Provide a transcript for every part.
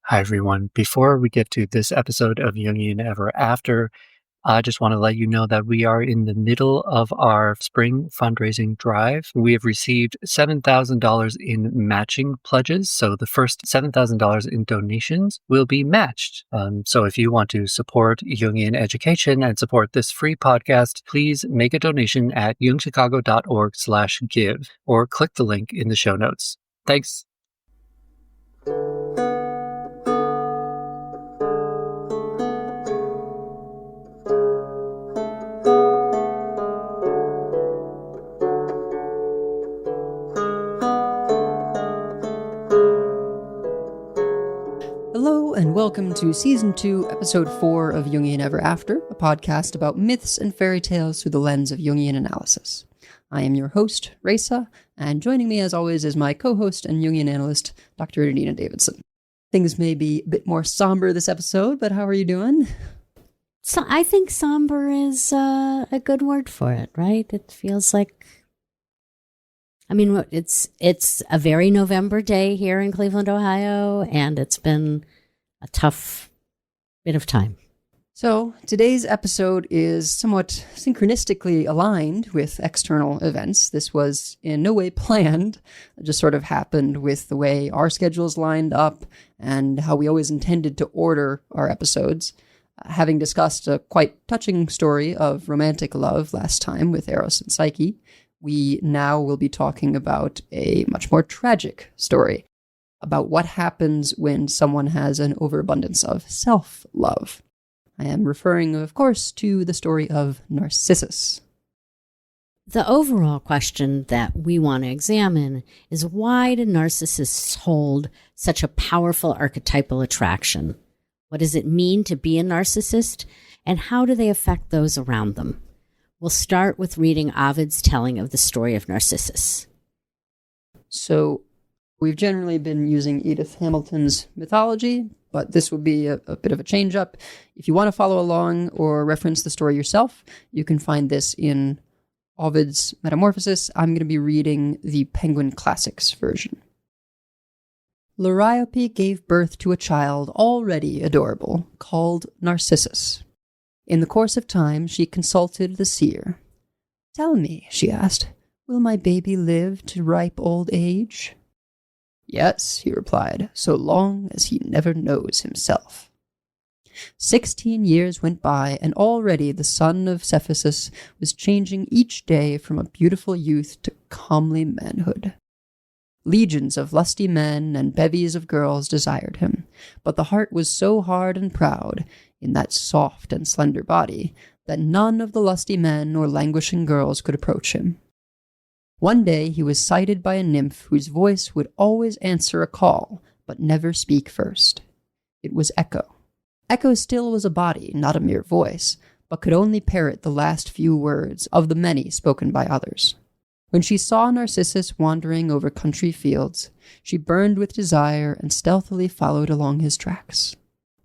Hi, everyone. Before we get to this episode of Jungian Ever After, I just want to let you know that we are in the middle of our spring fundraising drive. We have received $7,000 in matching pledges. So the first $7,000 in donations will be matched. So if you want to support Jungian education and support this free podcast, please make a donation at jungchicago.org/give or click the link in the show notes. Thanks. Hello and welcome to Season 2, Episode 4 of Jungian Ever After, a podcast about myths and fairy tales through the lens of Jungian analysis. I am your host, Raisa, and joining me as always is my co-host and Jungian analyst, Dr. Adina Davidson. Things may be a bit more somber this episode, but how are you doing? So I think somber is a good word for it, right? It feels like, it's a very November day here in Cleveland, Ohio, and it's been a tough bit of time. So today's episode is somewhat synchronistically aligned with external events. This was in no way planned. It just sort of happened with the way our schedules lined up and how we always intended to order our episodes. Having discussed a quite touching story of romantic love last time with Eros and Psyche, we now will be talking about a much more tragic story about what happens when someone has an overabundance of self-love. I am referring, of course, to the story of Narcissus. The overall question that we want to examine is, why do narcissists hold such a powerful archetypal attraction? What does it mean to be a narcissist, and how do they affect those around them? We'll start with reading Ovid's telling of the story of Narcissus. So, we've generally been using Edith Hamilton's mythology, but this will be a bit of a change-up. If you want to follow along or reference the story yourself, you can find this in Ovid's Metamorphosis. I'm going to be reading the Penguin Classics version. Liriope gave birth to a child already adorable, called Narcissus. In the course of time, she consulted the seer. "Tell me," she asked, "will my baby live to ripe old age?" "Yes," he replied, "so long as he never knows himself." 16 years went by, and already the son of Cephisus was changing each day from a beautiful youth to comely manhood. Legions of lusty men and bevies of girls desired him, but the heart was so hard and proud in that soft and slender body that none of the lusty men or languishing girls could approach him. One day he was sighted by a nymph whose voice would always answer a call, but never speak first. It was Echo. Echo still was a body, not a mere voice, but could only parrot the last few words of the many spoken by others. When she saw Narcissus wandering over country fields, she burned with desire and stealthily followed along his tracks.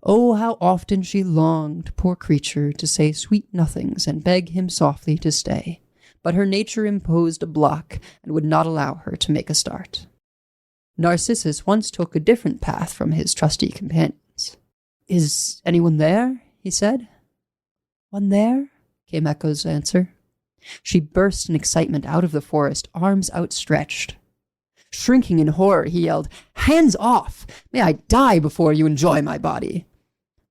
Oh, how often she longed, poor creature, to say sweet nothings and beg him softly to stay. But her nature imposed a block and would not allow her to make a start. Narcissus once took a different path from his trusty companions. "Is anyone there?" he said. "One there?" came Echo's answer. She burst in excitement out of the forest, arms outstretched. Shrinking in horror, he yelled, "Hands off! May I die before you enjoy my body!"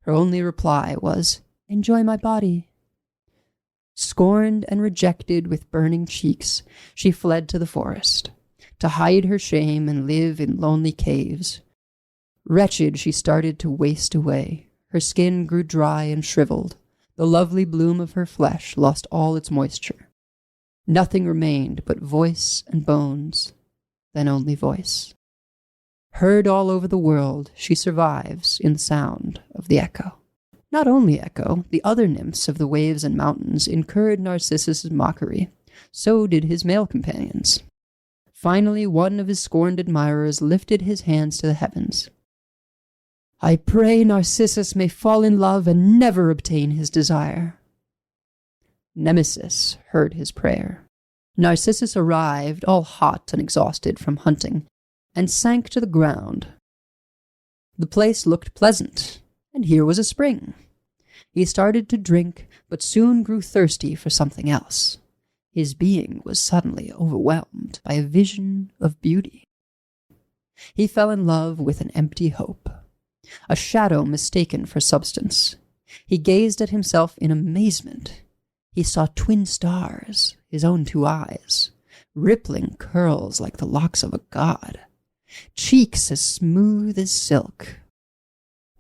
Her only reply was, "Enjoy my body." Scorned and rejected with burning cheeks, she fled to the forest, to hide her shame and live in lonely caves. Wretched, she started to waste away. Her skin grew dry and shriveled. The lovely bloom of her flesh lost all its moisture. Nothing remained but voice and bones, then only voice. Heard all over the world, she survives in the sound of the echo. Not only Echo, the other nymphs of the waves and mountains incurred Narcissus' mockery. So did his male companions. Finally, one of his scorned admirers lifted his hands to the heavens. "I pray Narcissus may fall in love and never obtain his desire." Nemesis heard his prayer. Narcissus arrived, all hot and exhausted from hunting, and sank to the ground. The place looked pleasant, and here was a spring. He started to drink, but soon grew thirsty for something else. His being was suddenly overwhelmed by a vision of beauty. He fell in love with an empty hope, a shadow mistaken for substance. He gazed at himself in amazement. He saw twin stars, his own two eyes, rippling curls like the locks of a god, cheeks as smooth as silk.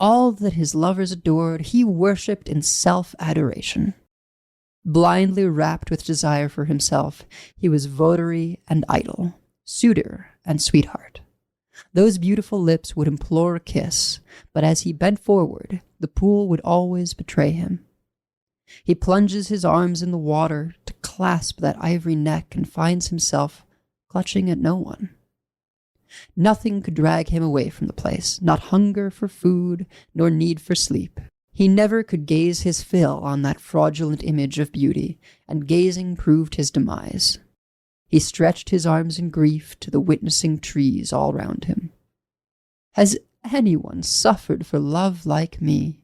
All that his lovers adored, he worshipped in self-adoration. Blindly wrapped with desire for himself, he was votary and idol, suitor and sweetheart. Those beautiful lips would implore a kiss, but as he bent forward, the pool would always betray him. He plunges his arms in the water to clasp that ivory neck and finds himself clutching at no one. Nothing could drag him away from the place, not hunger for food, nor need for sleep. He never could gaze his fill on that fraudulent image of beauty, and gazing proved his demise. He stretched his arms in grief to the witnessing trees all round him. Has anyone suffered for love like me?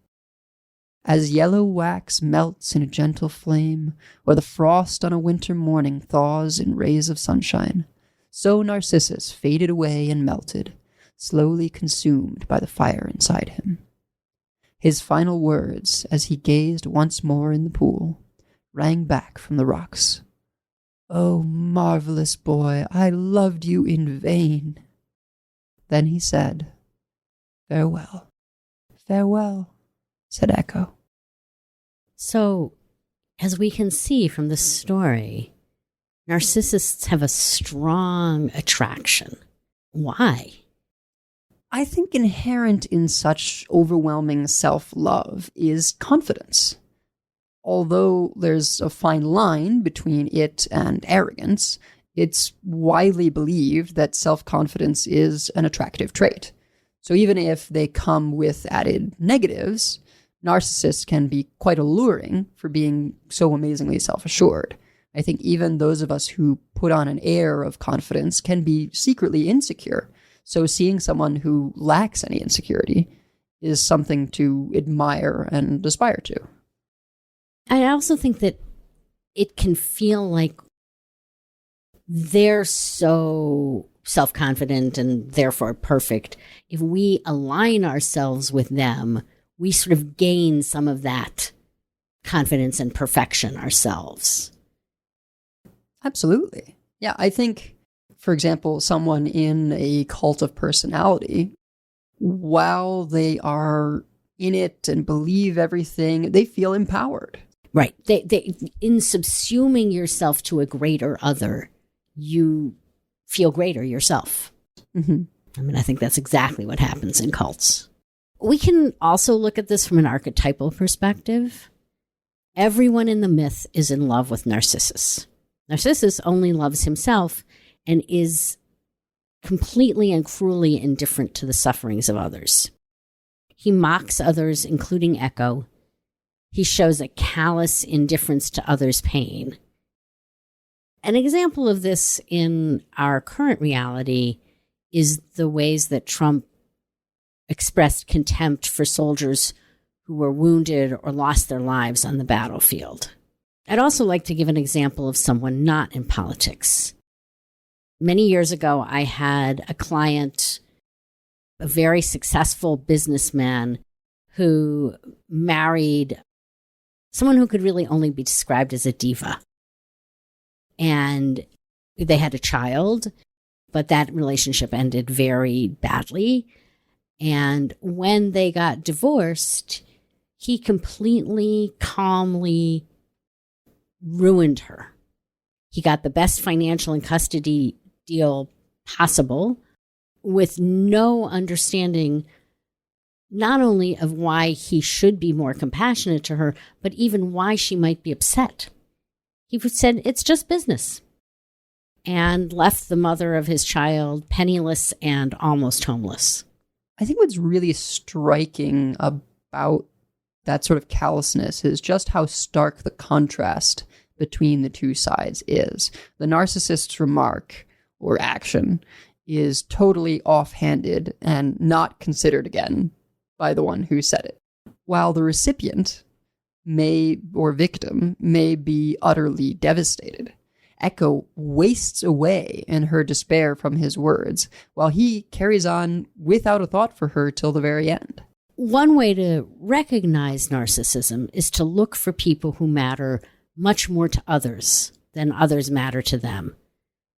As yellow wax melts in a gentle flame, or the frost on a winter morning thaws in rays of sunshine, so Narcissus faded away and melted, slowly consumed by the fire inside him. His final words, as he gazed once more in the pool, rang back from the rocks. "Oh, marvelous boy, I loved you in vain." Then he said, "Farewell." "Farewell," said Echo. So, as we can see from the story, narcissists have a strong attraction. Why? I think inherent in such overwhelming self-love is confidence. Although there's a fine line between it and arrogance, it's widely believed that self-confidence is an attractive trait. So even if they come with added negatives, narcissists can be quite alluring for being so amazingly self-assured. I think even those of us who put on an air of confidence can be secretly insecure. So seeing someone who lacks any insecurity is something to admire and aspire to. I also think that it can feel like they're so self-confident and therefore perfect. If we align ourselves with them, we sort of gain some of that confidence and perfection ourselves. Absolutely. Yeah, I think, for example, someone in a cult of personality, while they are in it and believe everything, they feel empowered. Right. They in subsuming yourself to a greater other, you feel greater yourself. Mm-hmm. I mean, I think that's exactly what happens in cults. We can also look at this from an archetypal perspective. Everyone in the myth is in love with Narcissus. Narcissus only loves himself and is completely and cruelly indifferent to the sufferings of others. He mocks others, including Echo. He shows a callous indifference to others' pain. An example of this in our current reality is the ways that Trump expressed contempt for soldiers who were wounded or lost their lives on the battlefield. I'd also like to give an example of someone not in politics. Many years ago, I had a client, a very successful businessman, who married someone who could really only be described as a diva. And they had a child, but that relationship ended very badly. And when they got divorced, he completely, calmly ruined her. He got the best financial and custody deal possible with no understanding not only of why he should be more compassionate to her, but even why she might be upset. He said, it's just business, and left the mother of his child penniless and almost homeless. I think what's really striking about that sort of callousness is just how stark the contrast between the two sides is. The narcissist's remark or action is totally offhanded and not considered again by the one who said it, while the recipient or victim may be utterly devastated. Echo wastes away in her despair from his words, while he carries on without a thought for her till the very end. One way to recognize narcissism is to look for people who matter much more to others than others matter to them.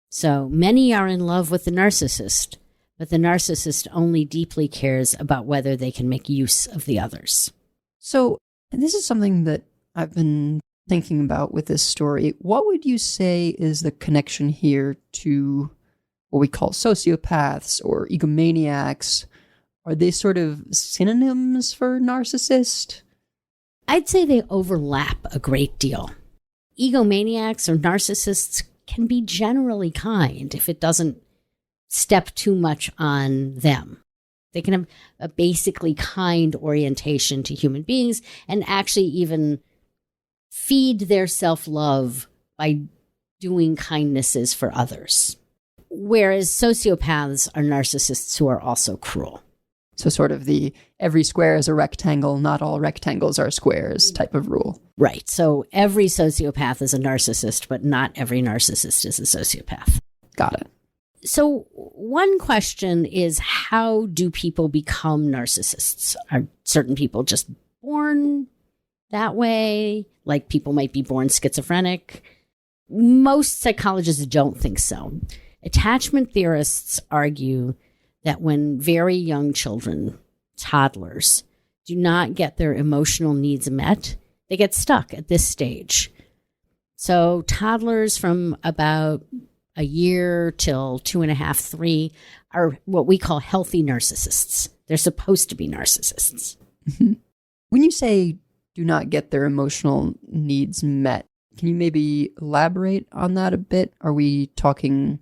So many are in love with the narcissist, but the narcissist only deeply cares about whether they can make use of the others. So, and this is something that I've been thinking about with this story. What would you say is the connection here to what we call sociopaths or egomaniacs? Are they sort of synonyms for narcissist? I'd say they overlap a great deal. Egomaniacs or narcissists can be generally kind if it doesn't step too much on them. They can have a basically kind orientation to human beings and actually even feed their self-love by doing kindnesses for others. Whereas sociopaths are narcissists who are also cruel. So sort of the every square is a rectangle, not all rectangles are squares type of rule. Right. So every sociopath is a narcissist, but not every narcissist is a sociopath. Got it. So one question is, how do people become narcissists? Are certain people just born that way? Like people might be born schizophrenic? Most psychologists don't think so. Attachment theorists argue that when very young children, toddlers, do not get their emotional needs met, they get stuck at this stage. So toddlers from about a year till 2.5, 3 are what we call healthy narcissists. They're supposed to be narcissists. Mm-hmm. When you say do not get their emotional needs met, can you maybe elaborate on that a bit? Are we talking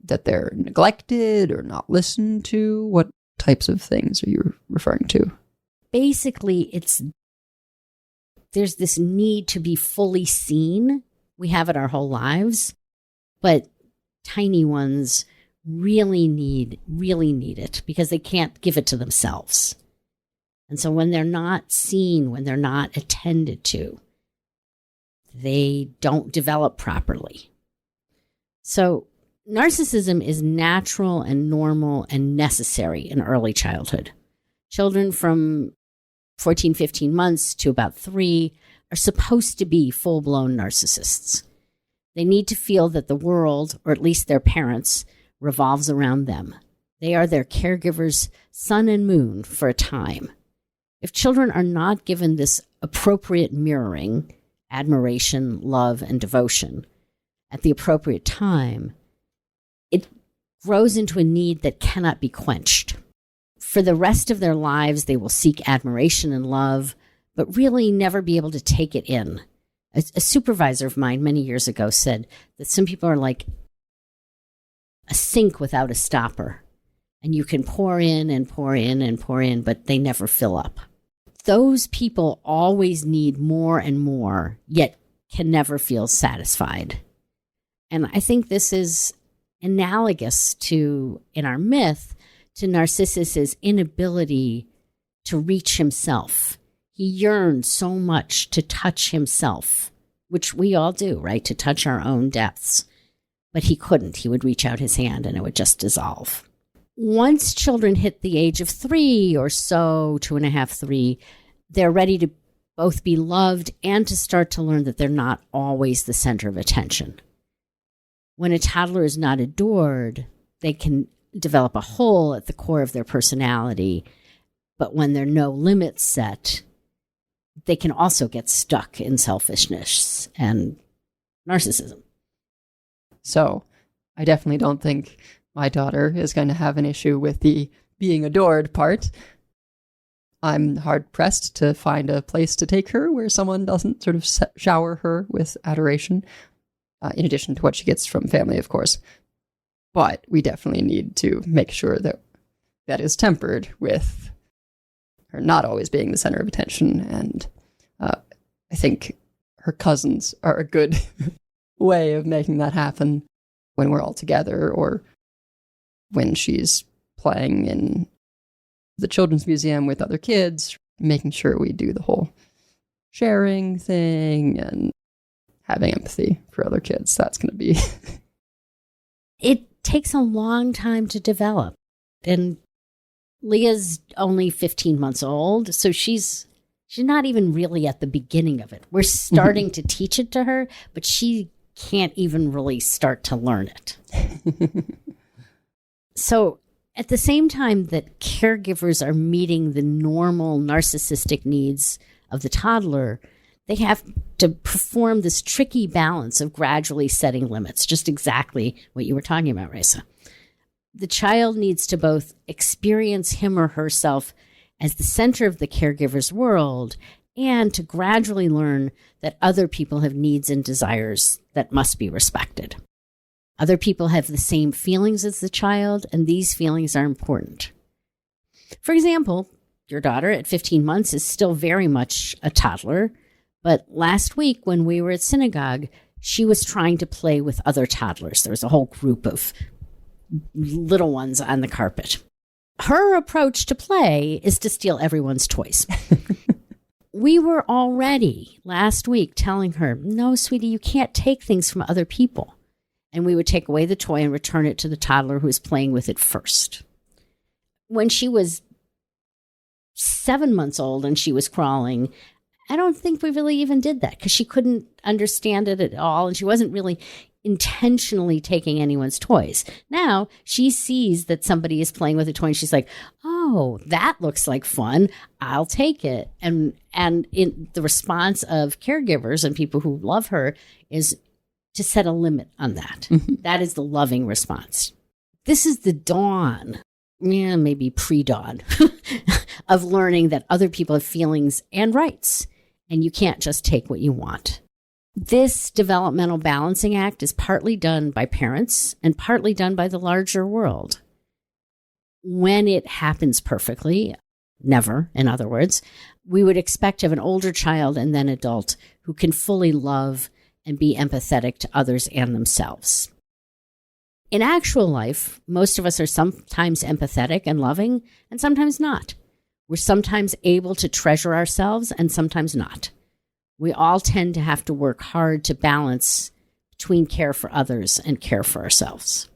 that they're neglected or not listened to? What types of things are you referring to? Basically, there's this need to be fully seen. We have it our whole lives, but tiny ones really need it because they can't give it to themselves. And so when they're not seen, when they're not attended to, they don't develop properly. So narcissism is natural and normal and necessary in early childhood. Children from 14, 15 months to about 3 are supposed to be full-blown narcissists. They need to feel that the world, or at least their parents, revolves around them. They are their caregiver's sun and moon for a time. If children are not given this appropriate mirroring, admiration, love, and devotion at the appropriate time, it grows into a need that cannot be quenched. For the rest of their lives, they will seek admiration and love, but really never be able to take it in. A supervisor of mine many years ago said that some people are like a sink without a stopper, and you can pour in and pour in and pour in, but they never fill up. Those people always need more and more, yet can never feel satisfied. And I think this is analogous to, in our myth, to Narcissus's inability to reach himself. He yearned so much to touch himself, which we all do, right? To touch our own depths. But he couldn't. He would reach out his hand and it would just dissolve. Once children hit the age of 3 or so, 2.5, 3, they're ready to both be loved and to start to learn that they're not always the center of attention. When a toddler is not adored, they can develop a hole at the core of their personality. But when there are no limits set, they can also get stuck in selfishness and narcissism. So I definitely don't think my daughter is going to have an issue with the being adored part. I'm hard-pressed to find a place to take her where someone doesn't sort of shower her with adoration, in addition to what she gets from family, of course. But we definitely need to make sure that that is tempered with her not always being the center of attention. And I think her cousins are a good way of making that happen when we're all together, or when she's playing in the children's museum with other kids, making sure we do the whole sharing thing and having empathy for other kids. That's going to be... It takes a long time to develop. And Leah's only 15 months old, so she's not even really at the beginning of it. We're starting to teach it to her, but she can't even really start to learn it. So at the same time that caregivers are meeting the normal narcissistic needs of the toddler, they have to perform this tricky balance of gradually setting limits, just exactly what you were talking about, Raisa. The child needs to both experience him or herself as the center of the caregiver's world and to gradually learn that other people have needs and desires that must be respected. Other people have the same feelings as the child, and these feelings are important. For example, your daughter at 15 months is still very much a toddler, but last week when we were at synagogue, she was trying to play with other toddlers. There was a whole group of little ones on the carpet. Her approach to play is to steal everyone's toys. We were already last week telling her, no, sweetie, you can't take things from other people. And we would take away the toy and return it to the toddler who was playing with it first. When she was 7 months old and she was crawling, I don't think we really even did that because she couldn't understand it at all. And she wasn't really intentionally taking anyone's toys. Now she sees that somebody is playing with a toy and she's like, oh, that looks like fun. I'll take it. And in the response of caregivers and people who love her is to set a limit on that. Mm-hmm. That is the loving response. This is the dawn, maybe pre-dawn, of learning that other people have feelings and rights, and you can't just take what you want. This developmental balancing act is partly done by parents and partly done by the larger world. When it happens perfectly, never, in other words, we would expect to have an older child and then adult who can fully love and be empathetic to others and themselves. In actual life, most of us are sometimes empathetic and loving and sometimes not. We're sometimes able to treasure ourselves and sometimes not. We all tend to have to work hard to balance between care for others and care for ourselves.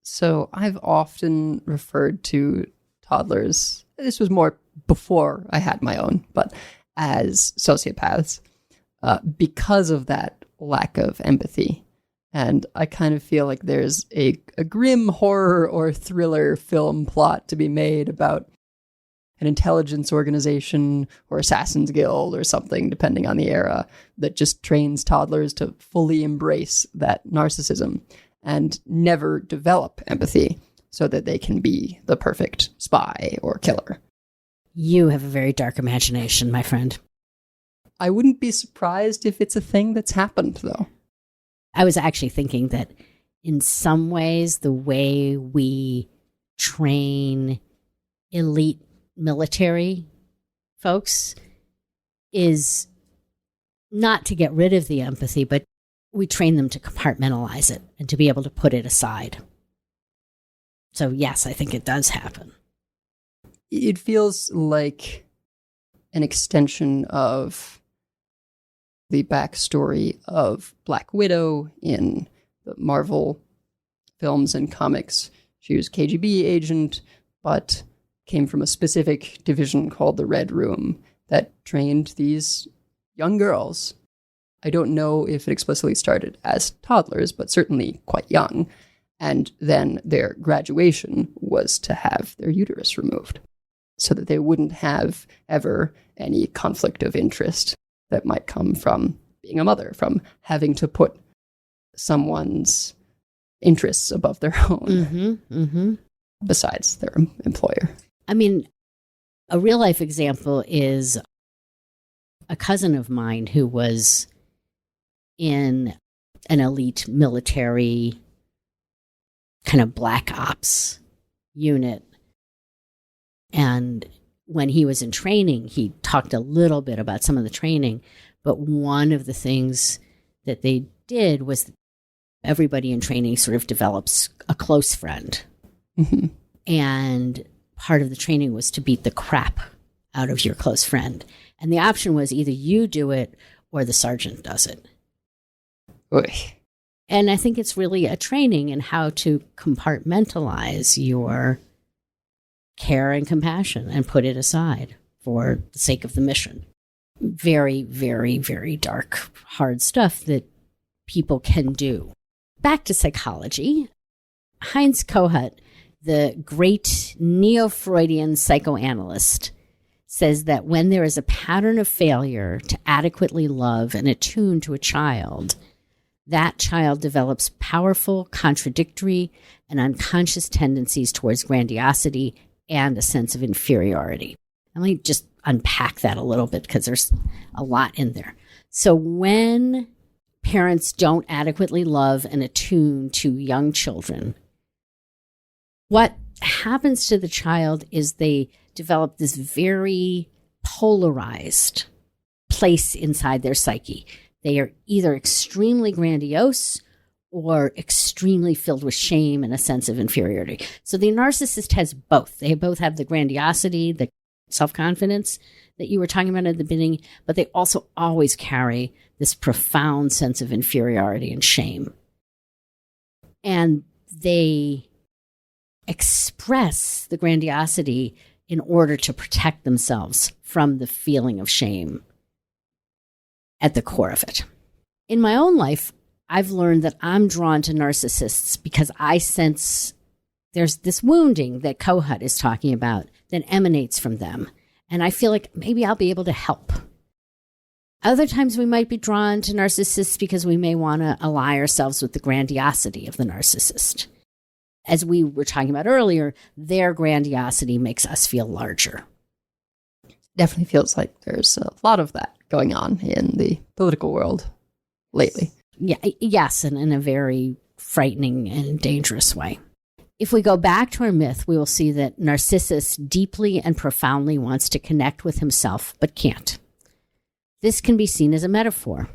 So I've often referred to toddlers, this was more before I had my own, but as sociopaths because of that lack of empathy. And I kind of feel like there's a grim horror or thriller film plot to be made about an intelligence organization or Assassin's Guild or something, depending on the era, that just trains toddlers to fully embrace that narcissism and never develop empathy so that they can be the perfect spy or killer. You have a very dark imagination, my friend. I wouldn't be surprised if it's a thing that's happened, though. I was actually thinking that in some ways, the way we train elite military folks is not to get rid of the empathy, but we train them to compartmentalize it and to be able to put it aside. So yes, I think it does happen. It feels like an extension of the backstory of Black Widow in the Marvel films and comics. She was a KGB agent, but came from a specific division called the Red Room that trained these young girls. I don't know if it explicitly started as toddlers, but certainly quite young. And then their graduation was to have their uterus removed so that they wouldn't have ever any conflict of interest that might come from being a mother, from having to put someone's interests above their own, besides their employer. I mean, a real life example is a cousin of mine who was in an elite military kind of black ops unit. And when he was in training, he talked a little bit about some of the training. But one of the things that they did was everybody in training sort of develops a close friend Mhm. And part of the training was to beat the crap out of your close friend. And the option was either you do it or the sergeant does it. Oy. And I think it's really a training in how to compartmentalize your care and compassion and put it aside for the sake of the mission. Very, very, very dark, hard stuff that people can do. Back to psychology. Heinz Kohut, the great neo-Freudian psychoanalyst, says that when there is a pattern of failure to adequately love and attune to a child, that child develops powerful, contradictory, and unconscious tendencies towards grandiosity and a sense of inferiority. And let me just unpack that a little bit because there's a lot in there. So when parents don't adequately love and attune to young children, what happens to the child is they develop this very polarized place inside their psyche. They are either extremely grandiose or extremely filled with shame and a sense of inferiority. So the narcissist has both. They both have the grandiosity, the self-confidence that you were talking about at the beginning, but they also always carry this profound sense of inferiority and shame. And they express the grandiosity in order to protect themselves from the feeling of shame at the core of it. In my own life, I've learned that I'm drawn to narcissists because I sense there's this wounding that Kohut is talking about that emanates from them. And I feel like maybe I'll be able to help. Other times we might be drawn to narcissists because we may want to ally ourselves with the grandiosity of the narcissist. As we were talking about earlier, their grandiosity makes us feel larger. Definitely feels like there's a lot of that going on in the political world lately. Yeah, yes, and in a very frightening and dangerous way. If we go back to our myth, we will see that Narcissus deeply and profoundly wants to connect with himself, but can't. This can be seen as a metaphor.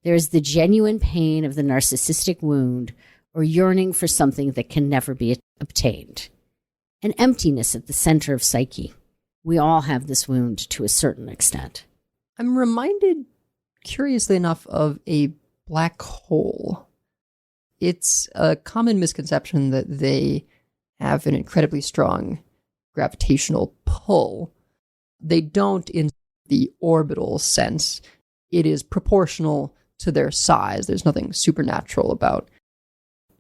There is the genuine pain of the narcissistic wound or yearning for something that can never be obtained. An emptiness at the center of psyche. We all have this wound to a certain extent. I'm reminded, curiously enough, of a black hole. It's a common misconception that they have an incredibly strong gravitational pull. They don't in the orbital sense. It is proportional to their size. There's nothing supernatural about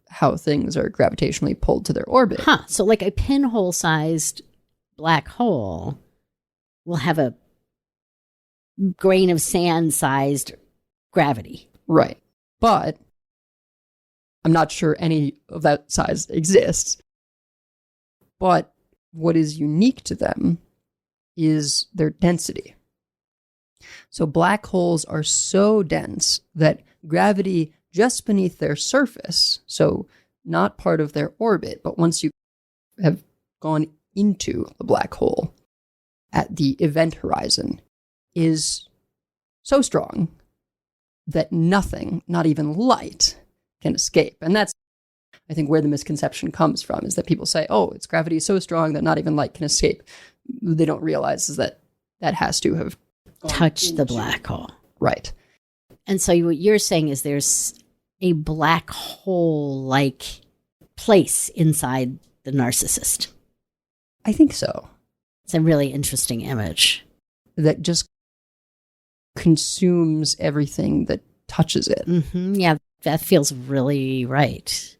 how things are gravitationally pulled to their orbit. So like a pinhole-sized black hole will have a grain of sand-sized gravity. Right. But I'm not sure any of that size exists. But what is unique to them is their density. So black holes are so dense that gravity just beneath their surface, so not part of their orbit, but once you have gone into the black hole at the event horizon, is so strong that nothing, not even light, can escape. And that's, I think, where the misconception comes from, is that people say, oh, its gravity is so strong that not even light can escape. They don't realize is that that has to have touched the black hole. Right. And so what you're saying is there's a black hole-like place inside the narcissist. I think so. It's a really interesting image. That just consumes everything that touches it. Mm-hmm. Yeah, that feels really right.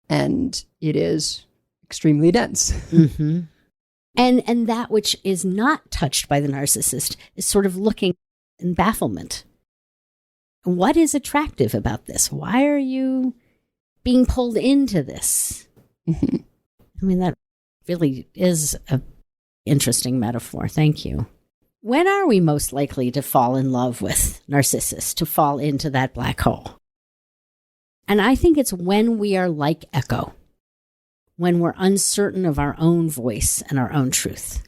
And it is extremely dense. Mm-hmm. And that which is not touched by the narcissist is sort of looking in bafflement. What is attractive about this? Why are you being pulled into this? Mm-hmm. I mean, that really is an interesting metaphor. Thank you. When are we most likely to fall in love with Narcissus, to fall into that black hole? And I think it's when we are like Echo, when we're uncertain of our own voice and our own truth.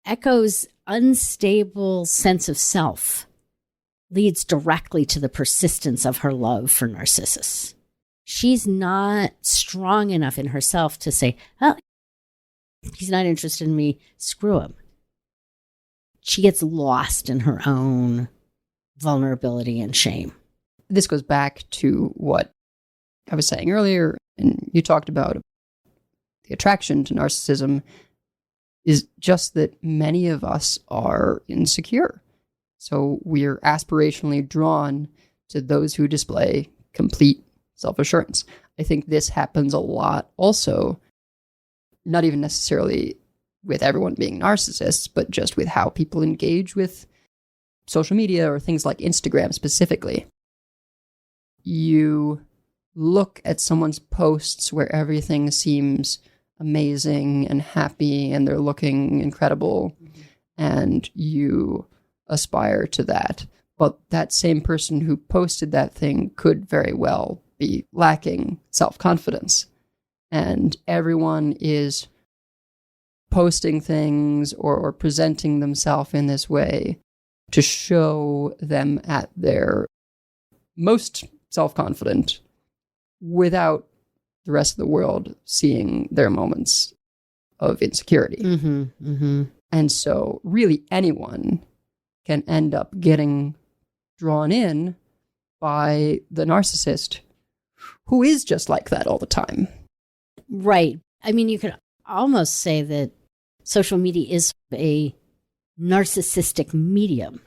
Echo's unstable sense of self leads directly to the persistence of her love for Narcissus. she's not strong enough in herself to say, oh, he's not interested in me, screw him. She gets lost in her own vulnerability and shame. This goes back to what I was saying earlier, and you talked about the attraction to narcissism is just that many of us are insecure. So we're aspirationally drawn to those who display complete self-assurance. I think this happens a lot also, not even necessarily with everyone being narcissists, but just with how people engage with social media or things like Instagram specifically. You look at someone's posts where everything seems amazing and happy and they're looking incredible, and you aspire to that. But that same person who posted that thing could very well be lacking self-confidence. And everyone is posting things or presenting themselves in this way to show them at their most self-confident without the rest of the world seeing their moments of insecurity. And so really anyone can end up getting drawn in by the narcissist who is just like that all the time. Right. I mean, you could almost say that social media is a narcissistic medium.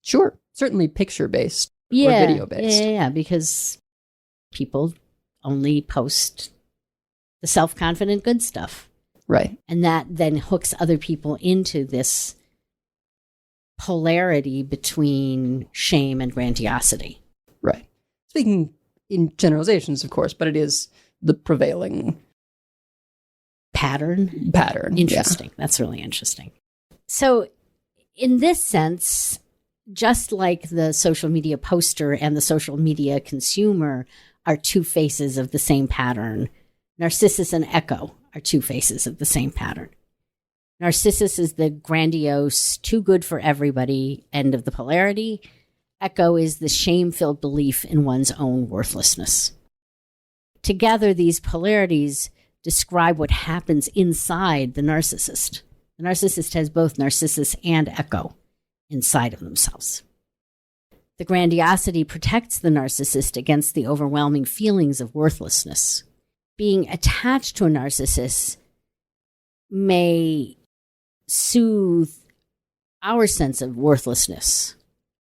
Sure. Certainly picture-based or video-based. Yeah, because people only post the self-confident good stuff. Right. And that then hooks other people into this polarity between shame and grandiosity. Right. Speaking in generalizations, of course, but it is the prevailing pattern. Interesting. Yeah. That's really interesting. So in this sense, just like the social media poster and the social media consumer are two faces of the same pattern, Narcissus and Echo are two faces of the same pattern. Narcissus is the grandiose, too good for everybody end of the polarity. Echo is the shame-filled belief in one's own worthlessness. Together, these polarities describe what happens inside the narcissist. The narcissist has both Narcissus and Echo inside of themselves. The grandiosity protects the narcissist against the overwhelming feelings of worthlessness. Being attached to a narcissist may soothe our sense of worthlessness,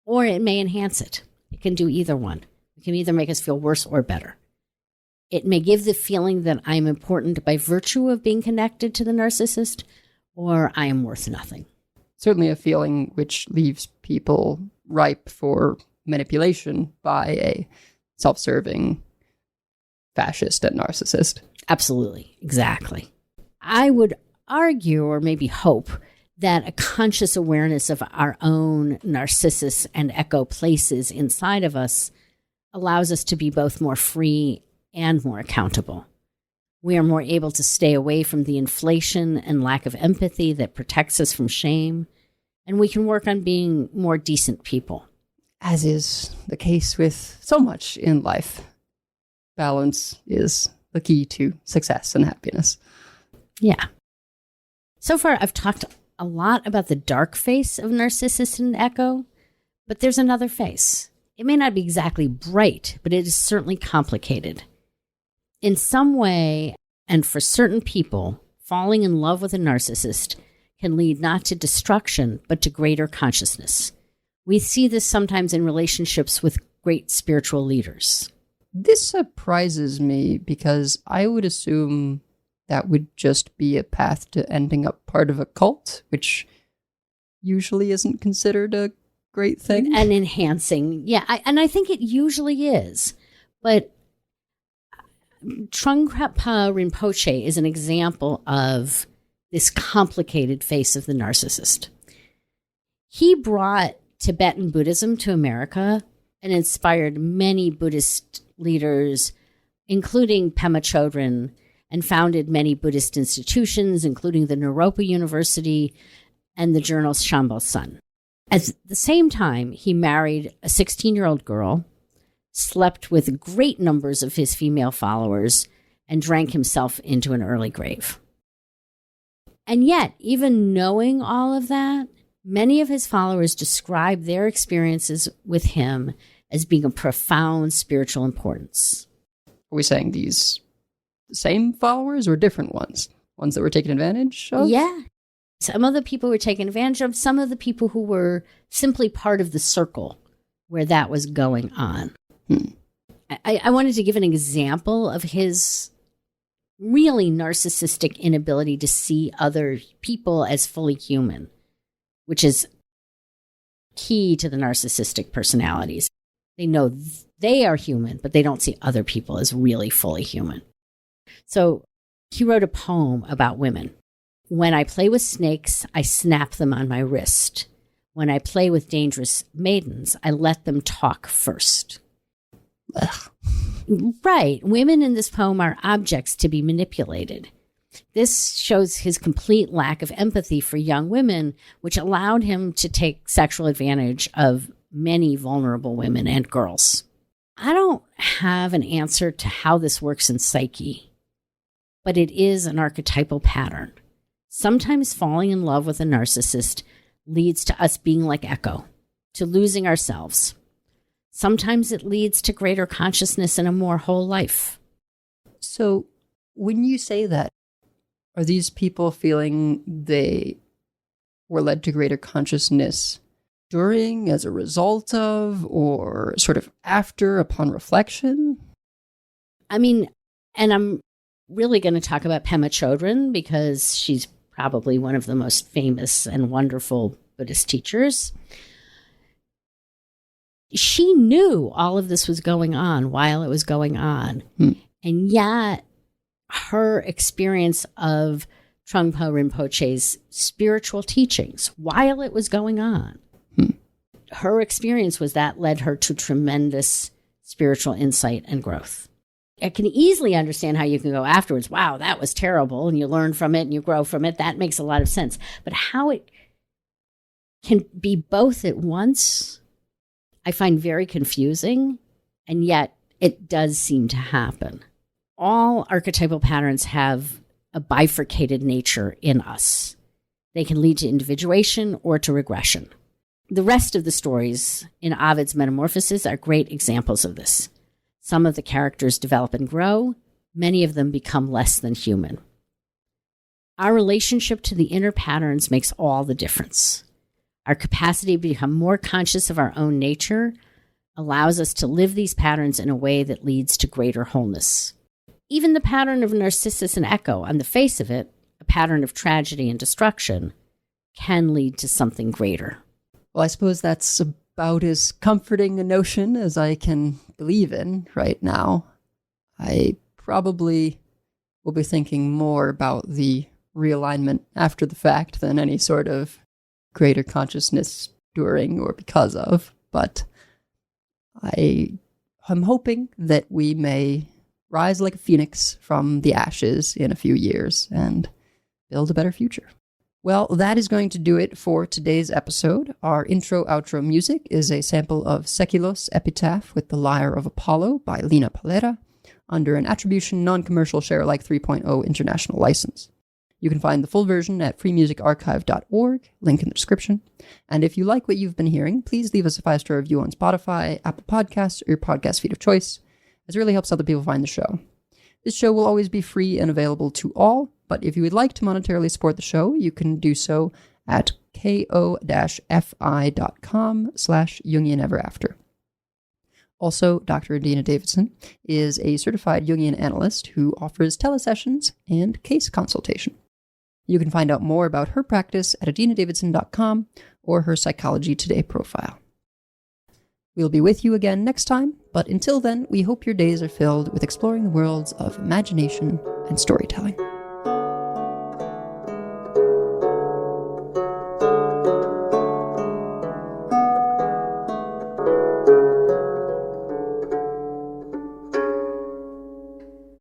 or it may enhance it. It can do either one. It can either make us feel worse or better. It may give the feeling that I'm important by virtue of being connected to the narcissist, or I am worth nothing. Certainly a feeling which leaves people ripe for manipulation by a self-serving fascist and narcissist. Absolutely. Exactly. I would argue, or maybe hope, that a conscious awareness of our own Narcissus and Echo places inside of us allows us to be both more free and more accountable. We are more able to stay away from the inflation and lack of empathy that protects us from shame, and we can work on being more decent people. As is the case with so much in life, balance is the key to success and happiness. Yeah. So far, I've talked a lot about the dark face of Narcissus and Echo, but there's another face. It may not be exactly bright, but it is certainly complicated. In some way, and for certain people, falling in love with a narcissist can lead not to destruction, but to greater consciousness. We see this sometimes in relationships with great spiritual leaders. This surprises me because I would assume that would just be a path to ending up part of a cult, which usually isn't considered a great thing. And enhancing. Yeah, I think it usually is. But Trungpa Rinpoche is an example of this complicated face of the narcissist. He brought Tibetan Buddhism to America and inspired many Buddhist leaders, including Pema Chodron, and founded many Buddhist institutions, including the Naropa University and the journal Shambhala Sun. At the same time, he married a 16-year-old girl, slept with great numbers of his female followers, and drank himself into an early grave. And yet, even knowing all of that, many of his followers describe their experiences with him as being of profound spiritual importance. Are we saying these same followers or different ones? Ones that were taken advantage of? Yeah. Some of the people were taken advantage of, some of the people who were simply part of the circle where that was going on. I wanted to give an example of his really narcissistic inability to see other people as fully human, which is key to the narcissistic personalities. They know they are human, but they don't see other people as really fully human. So he wrote a poem about women. When I play with snakes, I snap them on my wrist. When I play with dangerous maidens, I let them talk first. Ugh. Right. Women in this poem are objects to be manipulated. This shows his complete lack of empathy for young women, which allowed him to take sexual advantage of many vulnerable women and girls. I don't have an answer to how this works in psyche, but it is an archetypal pattern. Sometimes falling in love with a narcissist leads to us being like Echo, to losing ourselves. Sometimes it leads to greater consciousness and a more whole life. So when you say that, are these people feeling they were led to greater consciousness during, as a result of, or sort of after, upon reflection? I mean, and I'm really going to talk about Pema Chodron because she's probably one of the most famous and wonderful Buddhist teachers. She knew all of this was going on while it was going on. And yet her experience of Trungpa Rinpoche's spiritual teachings while it was going on, her experience was that led her to tremendous spiritual insight and growth. I can easily understand how you can go afterwards, wow, that was terrible, and you learn from it and you grow from it. That makes a lot of sense. But how it can be both at once, I find very confusing, and yet it does seem to happen. All archetypal patterns have a bifurcated nature in us. They can lead to individuation or to regression. The rest of the stories in Ovid's Metamorphoses are great examples of this. Some of the characters develop and grow. Many of them become less than human. Our relationship to the inner patterns makes all the difference. Our capacity to become more conscious of our own nature allows us to live these patterns in a way that leads to greater wholeness. Even the pattern of Narcissus and Echo, on the face of it, a pattern of tragedy and destruction, can lead to something greater. Well, I suppose that's about as comforting a notion as I can believe in right now. I probably will be thinking more about the realignment after the fact than any sort of greater consciousness during or because of, but I'm hoping that we may rise like a phoenix from the ashes in a few years and build a better future. Well, that is going to do it for today's episode. Our intro-outro music is a sample of Seculos Epitaph with the Lyre of Apollo by Lina Palera under an attribution non-commercial share-alike 3.0 international license. You can find the full version at freemusicarchive.org, link in the description. And if you like what you've been hearing, please leave us a 5-star review on Spotify, Apple Podcasts, or your podcast feed of choice, as it really helps other people find the show. This show will always be free and available to all, but if you would like to monetarily support the show, you can do so at ko-fi.com/JungianEverAfter. Also, Dr. Adina Davidson is a certified Jungian analyst who offers telesessions and case consultation. You can find out more about her practice at adinadavidson.com or her Psychology Today profile. We'll be with you again next time, but until then, we hope your days are filled with exploring the worlds of imagination and storytelling.